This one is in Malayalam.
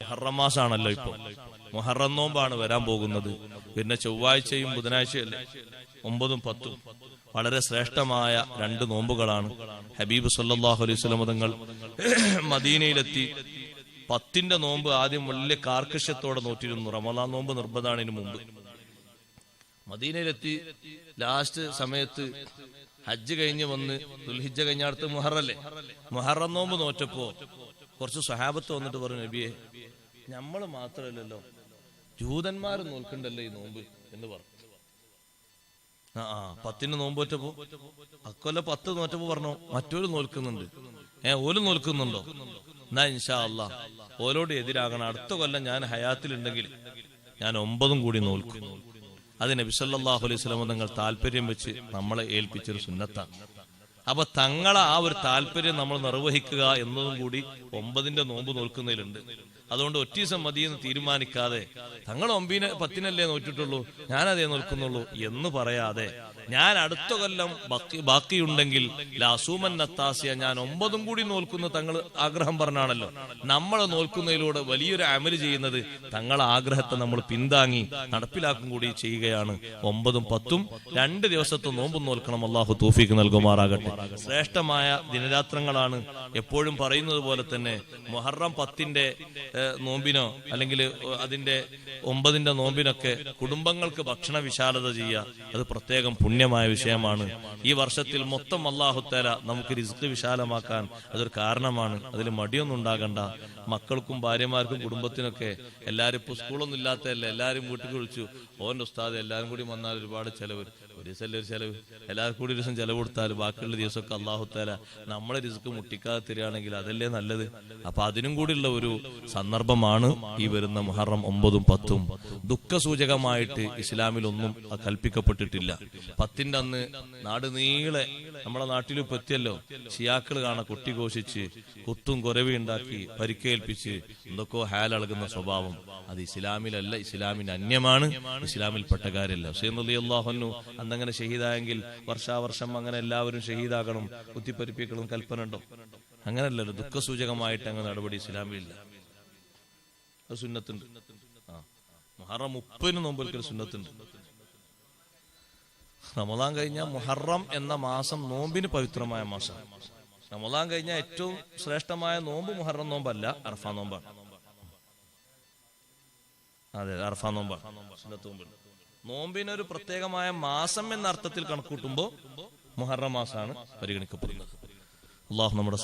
മുഹറം മാസമാണല്ലോ ഇപ്പൊ. മുഹറം നോമ്പാണ് വരാൻ പോകുന്നത്. പിന്നെ ചൊവ്വാഴ്ചയും ബുധനാഴ്ചയല്ലേ 9ഉം 10ഉം. വളരെ ശ്രേഷ്ഠമായ 2 നോമ്പുകളാണ്. ഹബീബ് സല്ലല്ലാഹു അലൈഹി വസല്ലം തങ്ങൾ മദീനയിലെത്തി 10ന്റെ നോമ്പ് ആദ്യം വലിയ കാർക്കശ്യത്തോടെ നോറ്റിരുന്നു. റമളാൻ നോമ്പ് നിർബന്ധമാണ് മുമ്പ്. മദീനയിലെത്തി ലാസ്റ്റ് സമയത്ത് ഹജ്ജ് കഴിഞ്ഞ് വന്ന് ദുൽഹിജ്ജ കഴിഞ്ഞ അടുത്ത് മുഹറല്ലേ, മുഹറം നോമ്പ് നോറ്റപ്പോ കുറച്ച് സ്വഹാബത്ത് വന്നിട്ട് പറഞ്ഞു, നബിയെ നമ്മള് മാത്രമല്ലല്ലോ ജൂതന്മാർ നോൽക്കണ്ടല്ലോ ഈ നോമ്പ് എന്ന് പറഞ്ഞു. 10ന് നോമ്പ് നോറ്റപ്പോ അക്കൊല്ല 10 നോറ്റപ്പോ പറഞ്ഞു മറ്റൊരു നോൽക്കുന്നുണ്ട്. ഓല് നോൽക്കുന്നുണ്ടോ? എന്നാ ഇൻഷാ അല്ലാ ഓലോട് എതിരാകണം. അടുത്ത കൊല്ലം ഞാൻ ഹയാത്തിലുണ്ടെങ്കിൽ ഞാൻ 9ഉം കൂടി നോൽക്കും. അത് നബി സല്ലല്ലാഹു അലൈഹി വസല്ലം തങ്ങൾ താല്പര്യം വെച്ച് നമ്മളെ ഏൽപ്പിച്ചൊരു സുന്നത്താണ്. അപ്പൊ തങ്ങളെ ആ ഒരു താല്പര്യം നമ്മൾ നിർവഹിക്കുക എന്നതും കൂടി 9ന്റെ നോമ്പ് നോൽക്കുന്നതിലുണ്ട്. അതുകൊണ്ട് ഒറ്റീസം മതിയെന്ന് തീരുമാനിക്കാതെ തങ്ങൾ 9ന് 10നല്ലേ നോറ്റിട്ടുള്ളൂ, ഞാനതേ നോൽക്കുന്നുള്ളൂ എന്ന് പറയാതെ ഞാൻ അടുത്ത കൊല്ലം ബാക്കിയുണ്ടെങ്കിൽ ലാസൂമൻ നത്താസിയ ഞാൻ 9ഉം കൂടി നോൽക്കുന്ന തങ്ങൾ ആഗ്രഹം പറഞ്ഞാണല്ലോ. നമ്മൾ നോൽക്കുന്നതിലൂടെ വലിയൊരു അമല് ചെയ്യുന്നത് തങ്ങളെ ആഗ്രഹത്തെ നമ്മൾ പിന്താങ്ങി നടപ്പിലാക്കും കൂടി ചെയ്യുകയാണ്. 9ഉം 10ഉം 2 ദിവസത്തെ നോമ്പും നോൽക്കണം. അള്ളാഹു തൗഫീഖ് നൽകുമാറാകട്ടെ. ശ്രേഷ്ഠമായ ദിനരാത്രങ്ങളാണ്. എപ്പോഴും പറയുന്നത് പോലെ തന്നെ മുഹറം 10ന്റെ നോമ്പിനോ അല്ലെങ്കിൽ അതിന്റെ 9ന്റെ നോമ്പിനൊക്കെ കുടുംബങ്ങൾക്ക് ഭക്ഷണ വിശാലത ചെയ്യുക, അത് പ്രത്യേകം പുണ്യമായ വിഷയമാണ്. ഈ വർഷത്തിൽ മൊത്തം അല്ലാഹു തആല നമുക്ക് റിസ്ക് വിശാലമാക്കാൻ അതൊരു കാരണമാണ്. അതിൽ മടിയൊന്നും ഉണ്ടാകണ്ട. മക്കൾക്കും ഭാര്യമാർക്കും കുടുംബത്തിനൊക്കെ എല്ലാവരും ഇപ്പൊ സ്കൂളൊന്നും ഇല്ലാത്തതല്ലേ, എല്ലാവരും വീട്ടിൽ വിളിച്ചു, ഓന്റെ ഉസ്താദ് എല്ലാവരും കൂടി വന്നാൽ ഒരുപാട് ചെലവ്, ഒരു ദിവസമല്ലേ ഒരു ചെലവ്, എല്ലാവർക്കും കൂടി ഒരു ദിവസം ചെലവ് കൊടുത്താൽ ബാക്കിയുള്ള ദിവസമൊക്കെ അല്ലാഹു തആല നമ്മളെ റിസ്ക് മുട്ടിക്കാതെ തരികയാണെങ്കിൽ അതല്ലേ നല്ലത്. അപ്പൊ അതിനും കൂടിയുള്ള ഒരു സന്ദർഭമാണ് ഈ വരുന്ന മുഹറം 9ഉം 10ഉം. ദുഃഖസൂചകമായിട്ട് ഇസ്ലാമിൽ ഒന്നും കൽപ്പിക്കപ്പെട്ടിട്ടില്ല. 10ന്റെ അന്ന് നാട് നീളെ നമ്മുടെ നാട്ടിൽ ഇപ്പൊ എത്തിയല്ലോ, ഷിയാക്കൾ കാണാൻ കൊട്ടിഘോഷിച്ച് കുത്തും കൊരവി ഉണ്ടാക്കി പരിക്കേൽപ്പിച്ച് എന്തൊക്കെയോ ഹാലളകുന്ന സ്വഭാവം അത് ഇസ്ലാമിലല്ല, ഇസ്ലാമിന് അന്യമാണ്, ഇസ്ലാമിൽപ്പെട്ട കാര്യമല്ല. ഹുസൈൻ റളിയല്ലാഹു അൻഹു അന്നങ്ങനെ ഷഹീദായെങ്കിൽ വർഷാവർഷം അങ്ങനെ എല്ലാവരും ഷഹീദാകണം, കുത്തിപ്പരിപ്പിക്കണം കൽപ്പന ഉണ്ടോ? അങ്ങനല്ലല്ലോ. ദുഃഖസൂചകമായിട്ട് അങ്ങനെ നടപടി ഇസ്ലാമിലില്ല. അത് സുന്നത്തുണ്ട്. മുഹറം 30ന് നോമ്പൊരിക്കൽ സുന്നത്തുണ്ട്. റമളാൻ കഴിഞ്ഞാൽ മുഹറം എന്ന മാസം നോമ്പിന് പവിത്രമായ മാസം. റമളാൻ കഴിഞ്ഞാൽ ഏറ്റവും ശ്രേഷ്ഠമായ നോമ്പ് മുഹറം നോമ്പല്ല, അറഫാ നോമ്പാണ്. അതെ, അറഫാ നോമ്പാണ് സുന്നത്ത് നോമ്പ്. നോമ്പിനൊരു പ്രത്യേകമായ മാസം എന്ന അർത്ഥത്തിൽ കണക്കൂട്ടുമ്പോൾ മുഹറം മാസമാണ് പരിഗണിക്കപ്പെടുന്നത്. അല്ലാഹു നമ്മുടെ